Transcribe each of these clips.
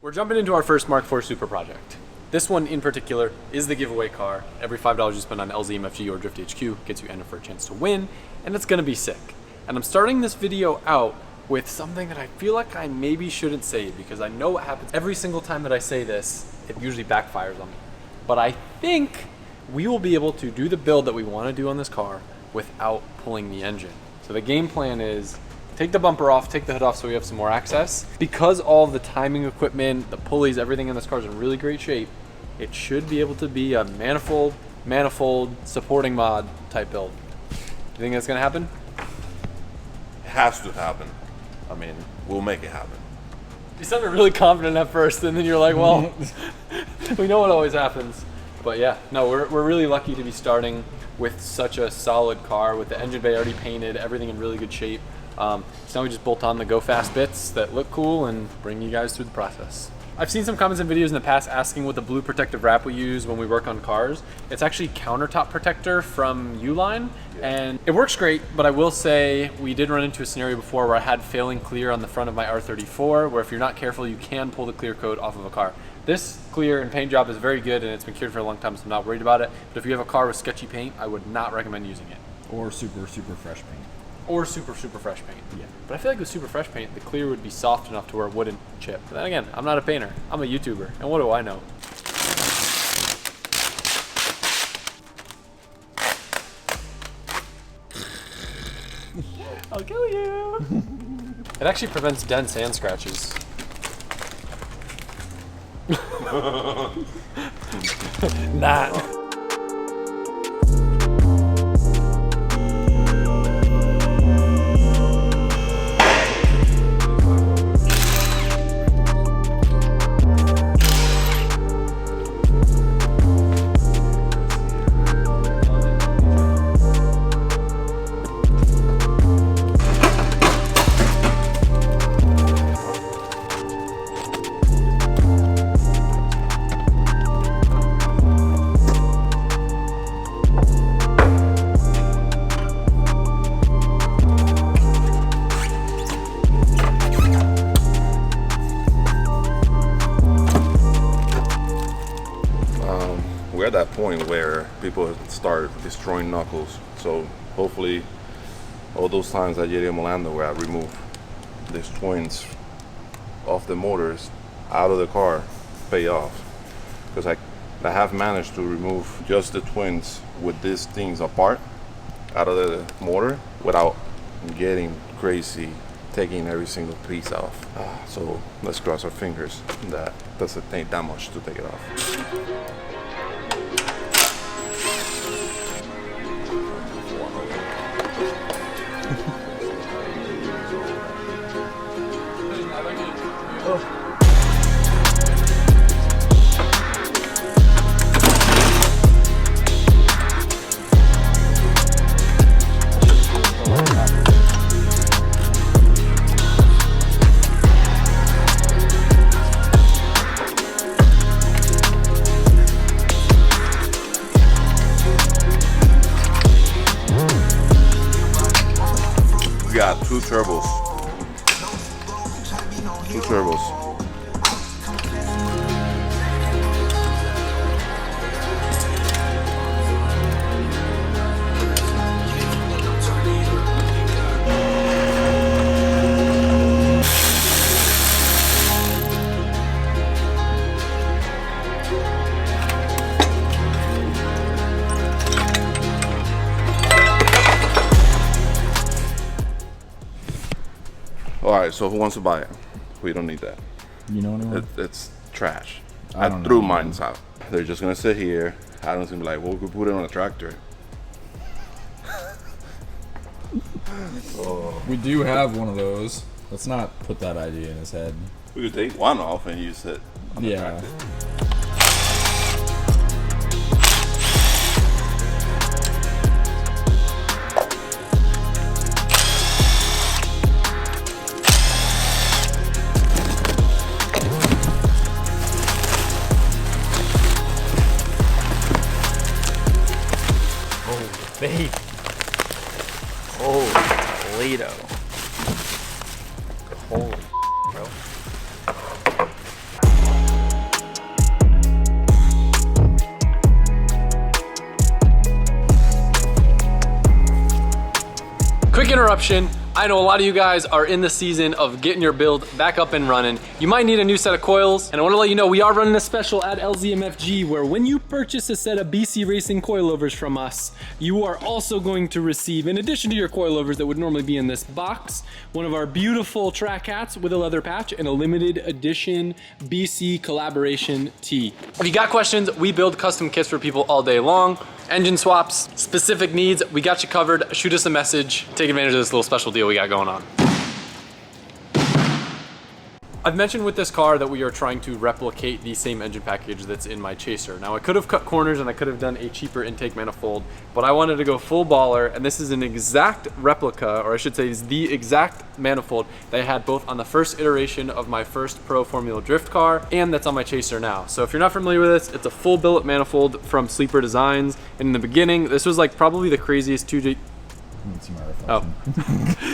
We're jumping into our first Mark IV Super project. This one in particular is the giveaway car. Every $5 you spend on LZMFG or Drift HQ gets you entered for a chance to win, and it's gonna be sick. And I'm starting this video out with something that I feel like I maybe shouldn't say because I know what happens every single time that I say this, it usually backfires on me. But I think we will be able to do the build that we wanna do on this car without pulling the engine. So the game plan is take the bumper off, take the hood off so we have some more access. Because all of the timing equipment, the pulleys, everything in this car is in really great shape, it should be able to be a manifold supporting mod type build. You think that's gonna happen? It has to happen. I mean, we'll make it happen. You sounded really confident at first, and then you're like, well, we know what always happens. But yeah, no, we're really lucky to be starting with such a solid car with the engine bay already painted, everything in really good shape. So now we just bolt on the go fast bits that look cool and bring you guys through the process. I've seen some comments and videos in the past asking what the blue protective wrap we use when we work on cars. It's actually countertop protector from Uline, and it works great, but I will say we did run into a scenario before where I had failing clear on the front of my R34, where if you're not careful, you can pull the clear coat off of a car. This clear and paint job is very good, and it's been cured for a long time, so I'm not worried about it. But if you have a car with sketchy paint, I would not recommend using it. Or super fresh paint. Or super fresh paint. Yeah. But I feel like with super fresh paint, the clear would be soft enough to where it wouldn't chip. But then again, I'm not a painter. I'm a YouTuber. And what do I know? I'll kill you. It actually prevents dents and scratches. Nah. We're at that point where people start destroying knuckles. So hopefully all those times at JDM Orlando where I remove these twins off the motors out of the car pay off. Because I have managed to remove just the twins with these things apart out of the motor without getting crazy taking every single piece off. So let's cross our fingers that doesn't take that much to take it off. We got two turbos. All right, so who wants to buy it? We don't need that. You know anyone? It's trash. I I don't threw know. mine out. They're just gonna sit here. Adam's gonna be like, well, we could put it on a tractor. We do have one of those. Let's not put that idea in his head. We could take one off and use it on the Yeah. tractor. Babe. Holy Toledo. Holy bro. interruption. I know a lot of you guys are in the season of getting your build back up and running. You might need a new set of coils, and I want to let you know we are running a special at LZMFG where when you purchase a set of BC Racing coilovers from us, you are also going to receive, in addition to your coilovers that would normally be in this box, one of our beautiful track hats with a leather patch and a limited edition BC collaboration tee. If you got questions, we build custom kits for people all day long. Engine swaps, specific needs, we got you covered. Shoot us a message, take advantage of this little special deal we got going on. I've mentioned with this car that we are trying to replicate the same engine package that's in my Chaser. Now I could have cut corners and I could have done a cheaper intake manifold, but I wanted to go full baller, and this is an exact replica, or I should say is the exact manifold that I had both on the first iteration of my first Pro Formula Drift car and that's on my Chaser now. So if you're not familiar with this, it's a full billet manifold from Sleeper Designs, and in the beginning, this was like probably the craziest 2J... Oh.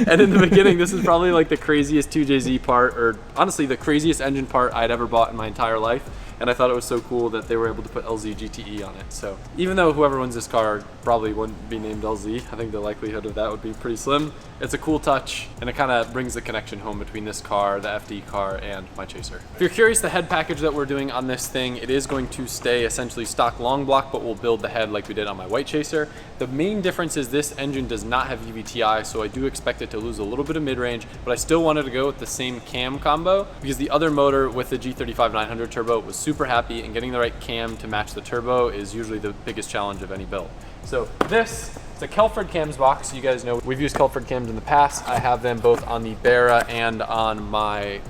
And in the beginning, this is probably like the craziest 2JZ part, or honestly the craziest engine part I'd ever bought in my entire life. And I thought it was so cool that they were able to put LZ GTE on it. So even though whoever wins this car probably wouldn't be named LZ, I think the likelihood of that would be pretty slim. It's a cool touch, and it kind of brings the connection home between this car, the FD car, and my Chaser. If you're curious, the head package that we're doing on this thing, it is going to stay essentially stock long block, but we'll build the head like we did on my white Chaser. The main difference is this engine does not have VVTi, so I do expect it to lose a little bit of mid-range, but I still wanted to go with the same cam combo because the other motor with the G35 900 turbo was super happy, and getting the right cam to match the turbo is usually the biggest challenge of any build. So this, it's a Kelford cams box. You guys know we've used Kelford cams in the past. I have them both on the Barra and on my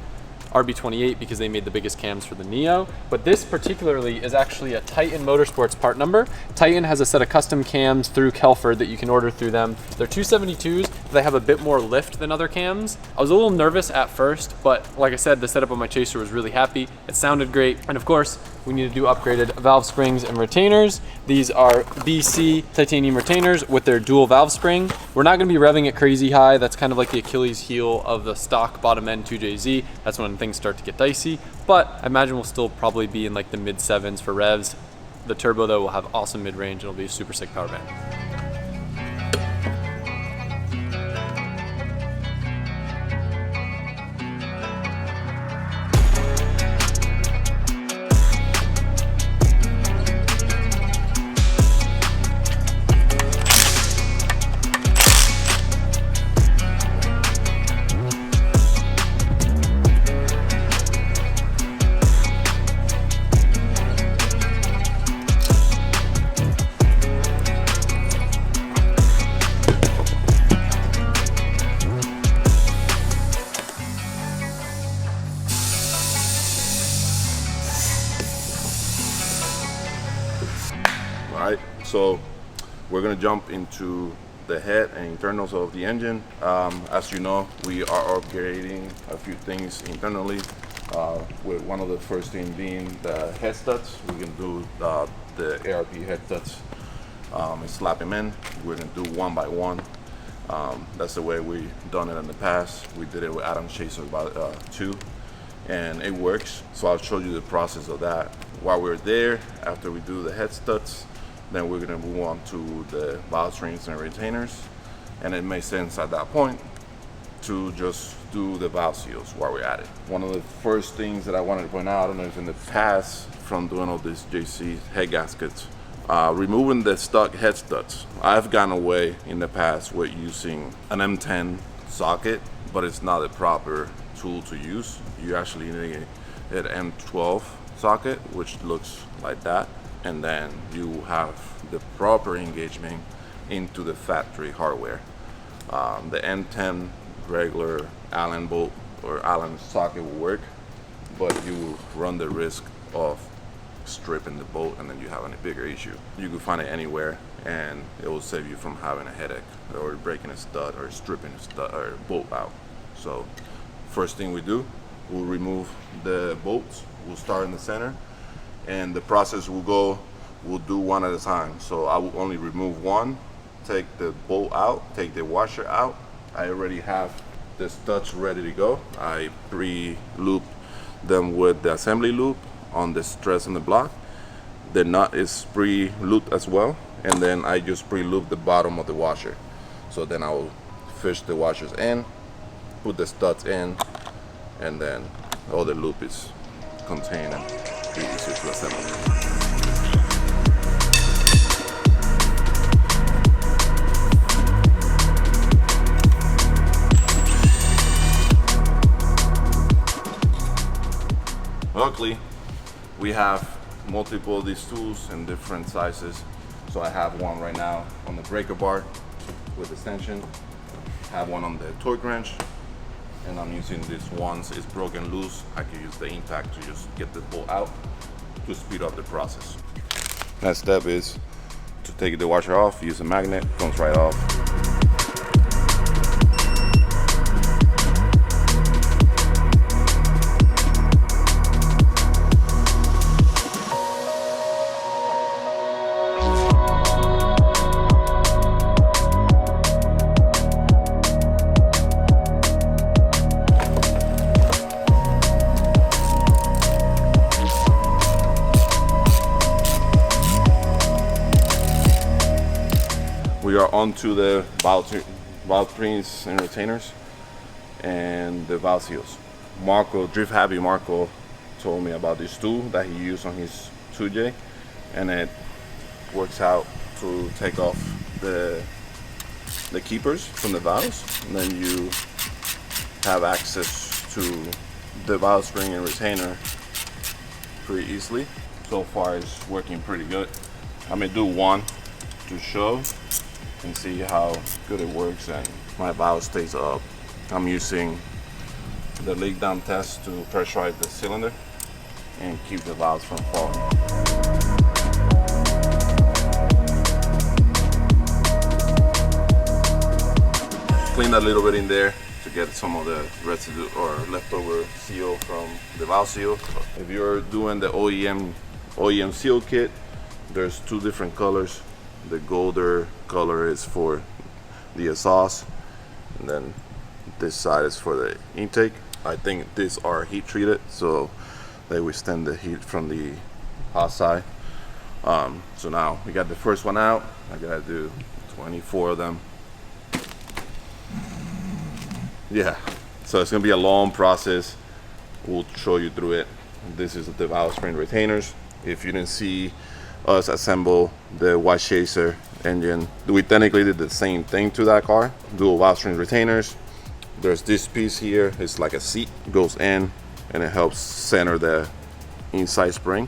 RB28 because they made the biggest cams for the Neo. But this particularly is actually a Titan Motorsports part number. Titan has a set of custom cams through Kelford that you can order through them. They're 272s, but they have a bit more lift than other cams. I was a little nervous at first, but like I said, the setup on my Chaser was really happy. It sounded great. And of course, we need to do upgraded valve springs and retainers. These are BC titanium retainers with their dual valve spring. We're not gonna be revving it crazy high. That's kind of like the Achilles heel of the stock bottom end 2JZ. That's when things start to get dicey, but I imagine we'll still probably be in like the mid 7s for revs. The turbo though will have awesome mid-range and it'll be a super sick power band. Alright, so we're gonna jump into the head and internals of the engine. As you know, we are upgrading a few things internally, with one of the first thing being the head studs. We can do the ARP head studs and slap them in. We're gonna do one by one. That's the way we've done it in the past. We did it with Adam's Chaser about 2, and it works. So I'll show you the process of that. While we're there, after we do the head studs, then we're gonna move on to the valve springs and retainers. And it makes sense at that point to just do the valve seals while we're at it. One of the first things that I wanted to point out, I don't know if in the past from doing all these JC head gaskets, removing the stock head studs. I've gone away in the past with using an M10 socket, but it's not a proper tool to use. You actually need an M12 socket, which looks like that. And then you have the proper engagement into the factory hardware. The M10 regular Allen bolt or Allen socket will work, but you run the risk of stripping the bolt and then you have a bigger issue. You can find it anywhere and it will save you from having a headache or breaking a stud or stripping a stud or bolt out. So first thing we do, we'll remove the bolts. We'll start in the center, and the process we'll do one at a time. So I will only remove one, take the bolt out, take the washer out. I already have the studs ready to go. I pre-loop them with the assembly loop on the stress on the block. The nut is pre-looped as well, and then I just pre-loop the bottom of the washer. So then I will fish the washers in, put the studs in, and then all the loop is contained and pretty easy to assemble. Luckily, we have multiple of these tools in different sizes. So I have one right now on the breaker bar with extension. I have one on the torque wrench, and I'm using this once it's broken loose. I can use the impact to just get the bolt out to speed up the process. Next step is to take the washer off, use a magnet, comes right off. We are onto the valve trains and retainers and the valve seals. Marco, Drift Happy Marco, told me about this tool that he used on his 2J, and it works out to take off the keepers from the valves, and then you have access to the valve spring and retainer pretty easily. So far it's working pretty good. I'm gonna do one to show and see how good it works, and my valve stays up. I'm using the leak down test to pressurize the cylinder and keep the valves from falling. Clean a little bit in there to get some of the residue or leftover seal from the valve seal. If you're doing the OEM seal kit, there's two different colors. The golder color is for the exhaust, and then this side is for the intake. I think these are heat treated, so they withstand the heat from the hot side. So now we got the first one out. I gotta do 24 of them. Yeah, so it's gonna be a long process. We'll show you through it. This is the valve spring retainers. If you didn't see us assemble the White Chaser engine, we technically did the same thing to that car. Dual valve string retainers. There's this piece here, it's like a seat, goes in and it helps center the inside spring,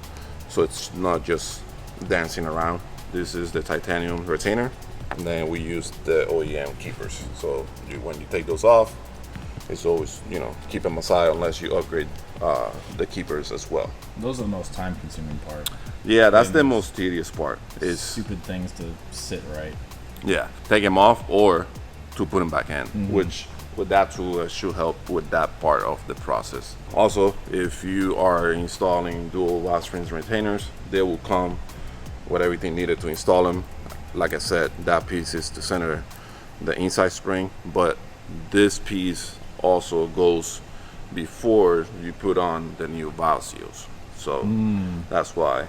so it's not just dancing around. This is the titanium retainer, and then we use the OEM keepers. So when you take those off, it's always, keep them aside unless you upgrade the keepers as well. Those are the most time-consuming part. Yeah, that's the most tedious part. Is stupid things to sit right. Yeah, take them off or to put them back in, which with that tool should help with that part of the process. Also, if you are installing dual valve springs and retainers, they will come with everything needed to install them. Like I said, that piece is to center the inside spring, but this piece also goes before you put on the new valve seals. So that's why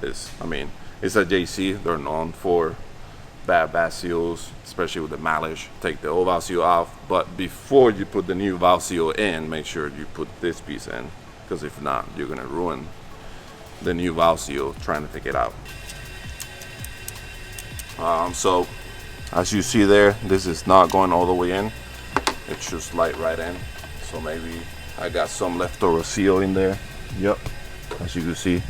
it's a JC. They're known for bad seals, especially with the mileage. Take the old valve seal off, but before you put the new valve seal in, make sure you put this piece in, because if not, you're gonna ruin the new valve seal trying to take it out. So as you see there, this is not going all the way in. It should slide right in. So maybe I got some leftover seal in there. Yep, as you can see.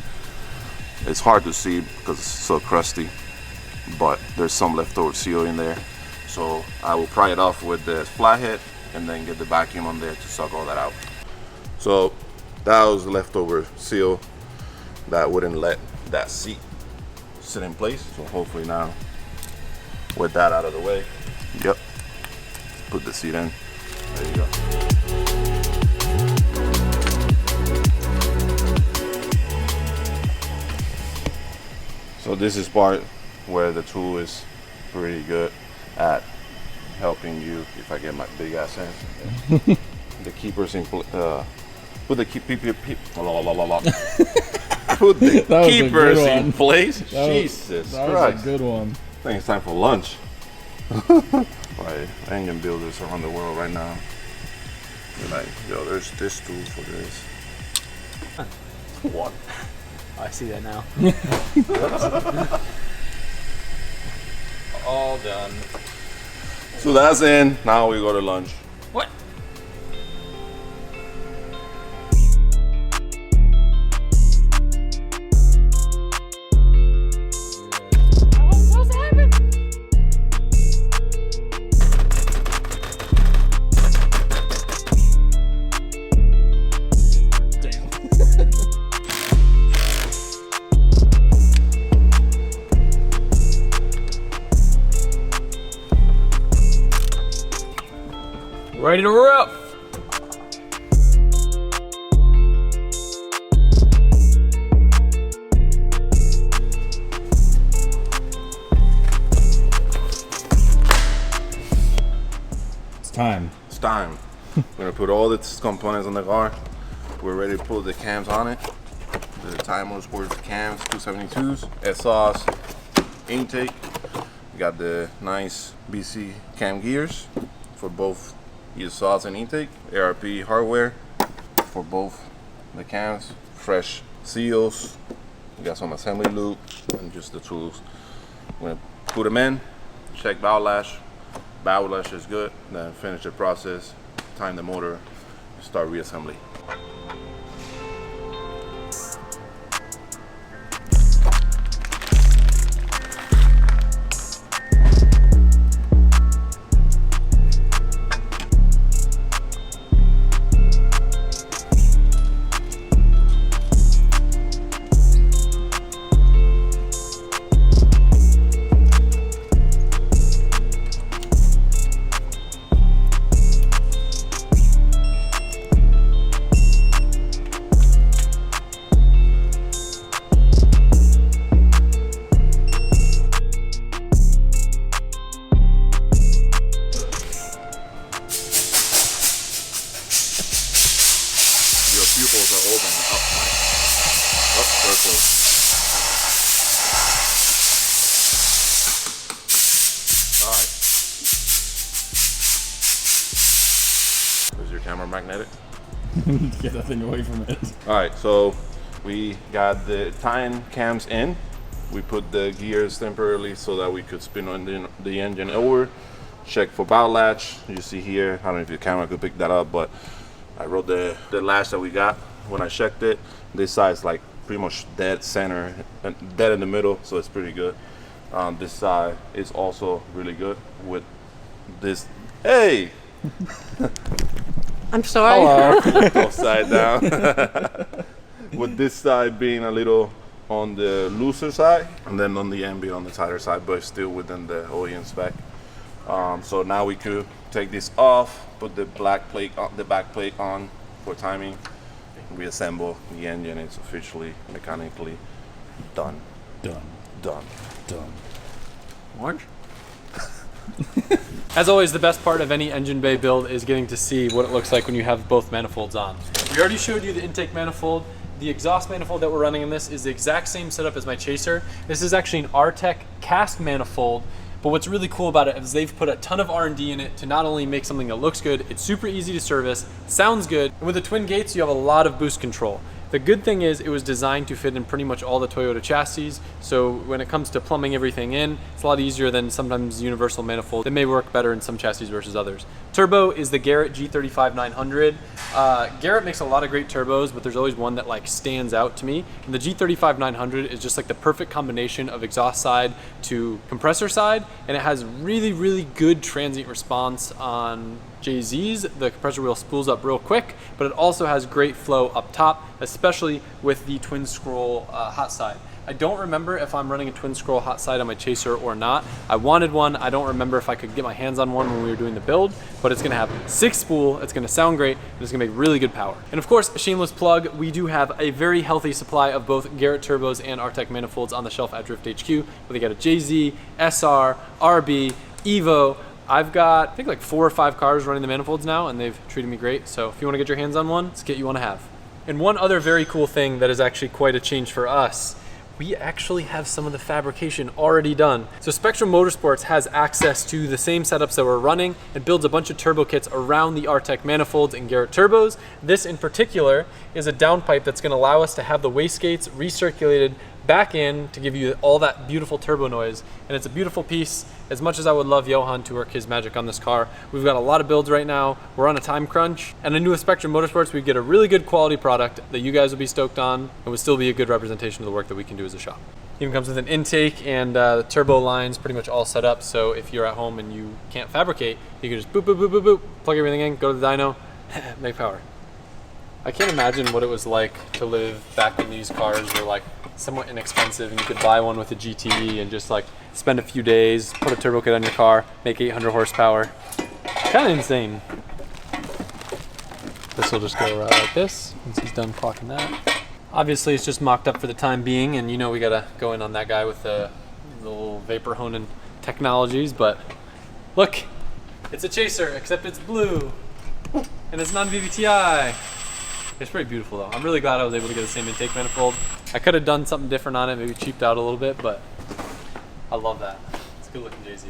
It's hard to see because it's so crusty, but there's some leftover seal in there. So I will pry it off with the flathead and then get the vacuum on there to suck all that out. So that was the leftover seal that wouldn't let that seat sit in place. So hopefully now, with that out of the way, yep, put the seat in. There you go. So this is part where the tool is pretty good at helping you. If I get my big ass hands, the keepers in put the put the keepers in place. Jesus That Christ! was a good one. I think it's time for lunch. by engine builders around the world right now. They're like, yo, there's this tool for this. What? I see that now. All done. So that's in. Now we go to lunch. What? Ready to rip! It's time. It's time. We're gonna put all the components on the car. We're ready to put the cams on it. The Time Motorsports cams, 272s, exhaust, intake. We got the nice BC cam gears for both exhaust and intake. ARP hardware for both the cams. Fresh seals. We got some assembly lube and just the tools. We're gonna put them in, check bow lash. Bow lash is good. Then finish the process, time the motor, start reassembly. Your pupils are open up, Mike. Up, very close. All right. Is your camera magnetic? Get that thing away from it. All right, so we got the Time cams in. We put the gears temporarily so that we could spin on the engine over. Check for bow latch. You see here, I don't know if your camera could pick that up, but I wrote the latch that we got. When I checked it, this side's like pretty much dead center, and dead in the middle, so it's pretty good. This side is also really good with this. Hey! I'm sorry. Upside down. With this side being a little on the looser side, and then on the end being on the tighter side, but still within the OEM spec. So now we could take this off, put the black plate on, the back plate on for timing, reassemble the engine. It's officially mechanically done. Done. Done. Done. Orange? As always, the best part of any engine bay build is getting to see what it looks like when you have both manifolds on. We already showed you the intake manifold. The exhaust manifold that we're running in this is the exact same setup as my Chaser. This is actually an Artec cask manifold, but what's really cool about it is they've put a ton of R&D in it to not only make something that looks good, it's super easy to service, sounds good, and with the twin gates, you have a lot of boost control. The good thing is it was designed to fit in pretty much all the Toyota chassis, so when it comes to plumbing everything in, it's a lot easier than sometimes universal manifold. They may work better in some chassis versus others. Turbo is the Garrett G35-900. Garrett makes a lot of great turbos, but there's always one that like stands out to me. And the G35-900 is just like the perfect combination of exhaust side to compressor side, and it has really, really good transient response on JZs. The compressor wheel spools up real quick, but it also has great flow up top, especially with the twin scroll hot side. I don't remember if I'm running a twin scroll hot side on my Chaser or not. I wanted one. I don't remember if I could get my hands on one when we were doing the build, but it's gonna have 6 spool, it's gonna sound great, and it's gonna make really good power. And of course, a shameless plug, we do have a very healthy supply of both Garrett turbos and Artec manifolds on the shelf at Drift HQ. Whether you got a JZ, SR, RB, Evo. I've got, I think like 4 or 5 cars running the manifolds now, and they've treated me great. So if you wanna get your hands on one, it's a kit you wanna have. And one other very cool thing that is actually quite a change for us, we actually have some of the fabrication already done. So Spectrum Motorsports has access to the same setups that we're running and builds a bunch of turbo kits around the Artec manifolds and Garrett turbos. This in particular is a downpipe that's going to allow us to have the wastegates recirculated back in to give you all that beautiful turbo noise. And it's a beautiful piece. As much as I would love Johan to work his magic on this car, we've got a lot of builds right now. We're on a time crunch. And I knew with Spectrum Motorsports, we'd get a really good quality product that you guys would be stoked on and would still be a good representation of the work that we can do as a shop. Even comes with an intake and the turbo lines pretty much all set up. So if you're at home and you can't fabricate, you can just boop, boop, boop, boop, boop, plug everything in, go to the dyno, make power. I can't imagine what it was like to live back when these cars were like somewhat inexpensive and you could buy one with a GTE and just like spend a few days, put a turbo kit on your car, make 800 horsepower. Kind of insane. This will just go like this once he's done clocking that. Obviously it's just mocked up for the time being, and you know we gotta go in on that guy with the little Vapor Honen technologies, but look, it's a Chaser except it's blue and it's non-VVTi. It's pretty beautiful though. I'm really glad I was able to get the same intake manifold. I could have done something different on it, maybe cheaped out a little bit, but I love that. It's a good looking JZ.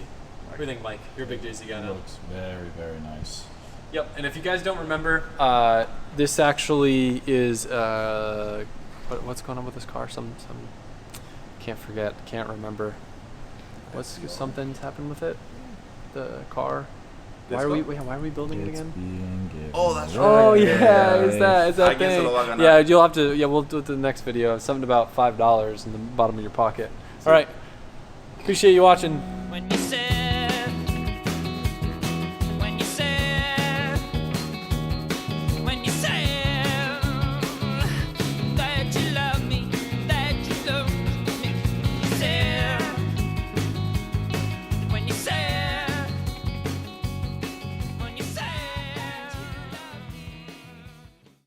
What do you think, Mike? You're a big JZ guy It now. looks very, very nice. Yep, and if you guys don't remember, this actually is, what's going on with this car? Some, can't remember. Something's happened with it? The car? Why are we building it It's again? being given Oh, that's away. Oh yeah, is that I guess thing? it'll log on Yeah, up. you'll have to. Yeah, we'll do it in the next video. Something about $5 in the bottom of your pocket. All right. Appreciate you watching. When you say